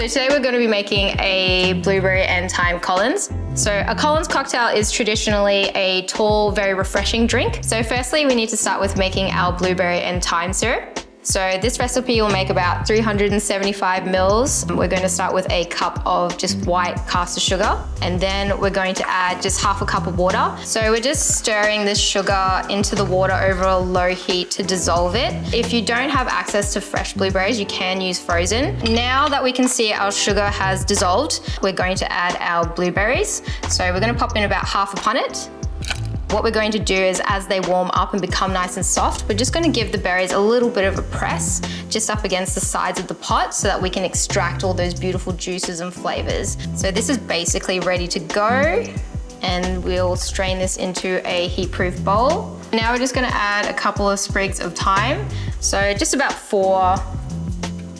So today we're going to be making a blueberry and thyme Collins. So a Collins cocktail is traditionally a tall, very refreshing drink. So firstly, we need to start with making our blueberry and thyme syrup. So this recipe will make about 375 mils. We're going to start with a cup of just white caster sugar, and then we're going to add just half a cup of water. So we're just stirring this sugar into the water over a low heat to dissolve it. If you don't have access to fresh blueberries, you can use frozen. Now that we can see our sugar has dissolved, we're going to add our blueberries. So we're going to pop in about half a punnet. What we're going to do is, as they warm up and become nice and soft, we're just going to give the berries a little bit of a press just up against the sides of the pot so that we can extract all those beautiful juices and flavors. So this is basically ready to go, and we'll strain this into a heat-proof bowl. Now we're just going to add a couple of sprigs of thyme. So just about 4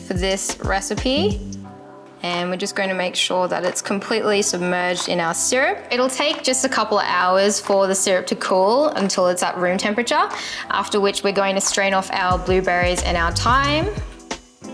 for this recipe. And we're just going to make sure that it's completely submerged in our syrup. It'll take just a couple of hours for the syrup to cool until it's at room temperature, after which we're going to strain off our blueberries and our thyme.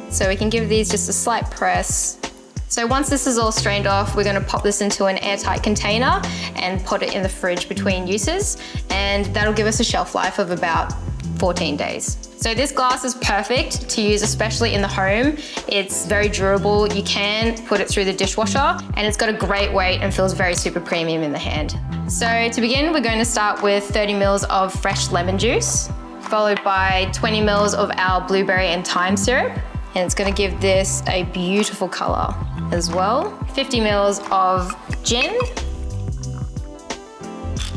So we can give these just a slight press. So once this is all strained off, we're going to pop this into an airtight container and put it in the fridge between uses, and that'll give us a shelf life of about 14 days. So this glass is perfect to use, especially in the home. It's very durable. You can put it through the dishwasher, and it's got a great weight and feels very super premium in the hand. So to begin, we're going to start with 30 mils of fresh lemon juice, followed by 20 mils of our blueberry and thyme syrup. And it's going to give this a beautiful color as well. 50 mils of gin.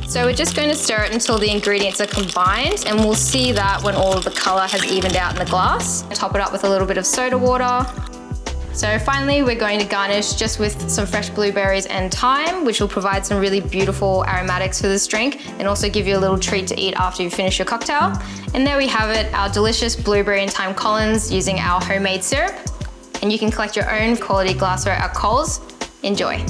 So we're just going to stir it until the ingredients are combined, and we'll see that when all of the color has evened out in the glass. Top it up with a little bit of soda water. So finally, we're going to garnish just with some fresh blueberries and thyme, which will provide some really beautiful aromatics for this drink and also give you a little treat to eat after you finish your cocktail. And there we have it, our delicious blueberry and thyme Collins using our homemade syrup. And you can collect your own quality glassware at Coles. Enjoy.